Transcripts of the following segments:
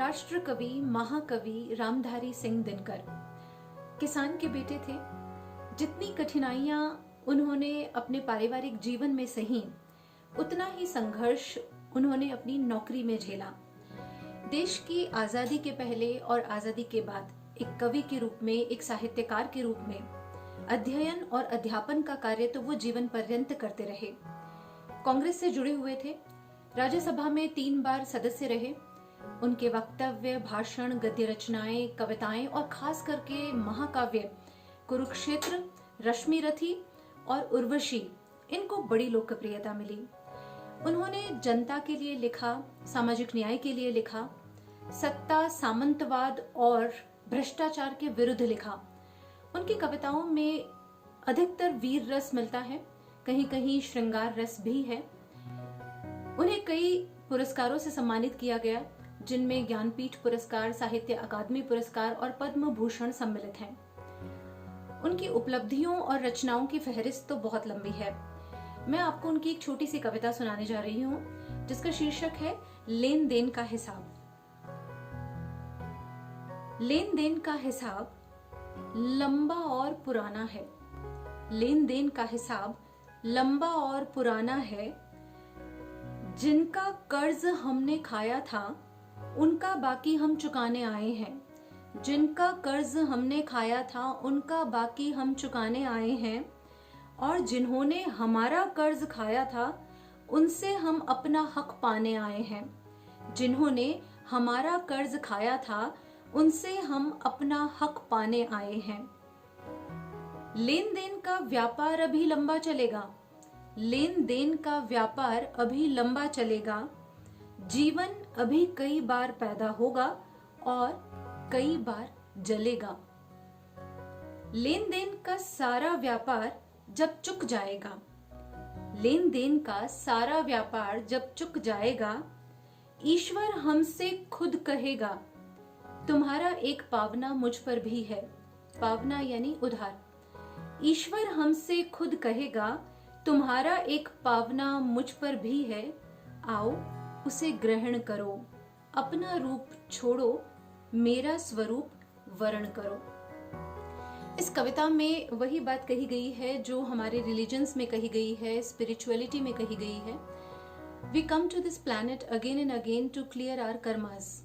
राष्ट्र कवि महाकवि रामधारी सिंह दिनकर किसान के बेटे थे। जितनी कठिनाइयां उन्होंने अपने पारिवारिक जीवन में सही, उतना ही संघर्ष उन्होंने अपनी नौकरी में झेला। देश की आजादी के पहले और आजादी के बाद एक कवि के रूप में, एक साहित्यकार के रूप में अध्ययन और अध्यापन का कार्य तो वो जीवन पर्यंत करते रहे। कांग्रेस से जुड़े हुए थे, राज्यसभा में 3 बार सदस्य रहे। उनके वक्तव्य, भाषण, गद्य रचनाएं, कविताएं और खास करके महाकाव्य कुरुक्षेत्र, रश्मिरथी और उर्वशी, इनको बड़ी लोकप्रियता मिली। उन्होंने जनता के लिए लिखा, सामाजिक न्याय के लिए लिखा, सत्ता, सामंतवाद और भ्रष्टाचार के विरुद्ध लिखा। उनकी कविताओं में अधिकतर वीर रस मिलता है, कहीं कहीं श्रृंगार रस भी है। उन्हें कई पुरस्कारों से सम्मानित किया गया, जिनमें ज्ञानपीठ पुरस्कार, साहित्य अकादमी पुरस्कार और पद्म भूषण सम्मिलित हैं। उनकी उपलब्धियों और रचनाओं की फहरिस्त तो बहुत लंबी है। मैं आपको उनकी एक छोटी सी कविता सुनाने जा रही हूं, जिसका शीर्षक है लेन देन का हिसाब। लेन देन का हिसाब लंबा और पुराना है। लेन देन का हिसाब लंबा और पुराना है। जिनका कर्ज हमने खाया था, उनका बाकी हम चुकाने आए हैं। जिनका कर्ज हमने खाया था, उनका बाकी हम चुकाने आए हैं। और जिन्होंने हमारा कर्ज खाया था, उनसे हम अपना हक पाने आए हैं। जिन्होंने हमारा कर्ज खाया था, उनसे हम अपना हक पाने आए हैं। लेन देन का व्यापार अभी लंबा चलेगा। लेन देन का व्यापार अभी लंबा चलेगा। जीवन अभी कई बार पैदा होगा और कई बार जलेगा। लेन देन का सारा व्यापार जब चुक जाएगा, लेन देन का सारा व्यापार जब चुक जाएगा, ईश्वर हमसे खुद कहेगा, तुम्हारा एक पावना मुझ पर भी है। पावना यानी उधार। ईश्वर हमसे खुद कहेगा, तुम्हारा एक पावना मुझ पर भी है। आओ उसे ग्रहण करो, अपना रूप छोड़ो, मेरा स्वरूप वर्ण करो। इस कविता में वही बात कही गई है जो हमारे रिलीजन्स में कही गई है, स्पिरिचुअलिटी में कही गई है। We come to this planet again and again to clear our karmas.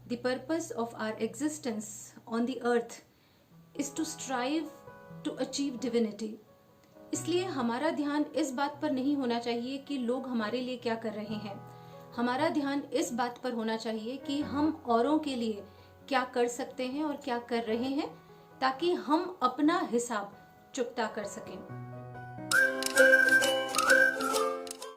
The purpose of our existence on the earth is to strive to achieve divinity. इसलिए हमारा ध्यान इस बात पर नहीं होना चाहिए कि लोग हमारे लिए क्या कर रहे हैं। हमारा ध्यान इस बात पर होना चाहिए कि हम औरों के लिए क्या कर सकते हैं और क्या कर रहे हैं, ताकि हम अपना हिसाब चुकता कर सकें।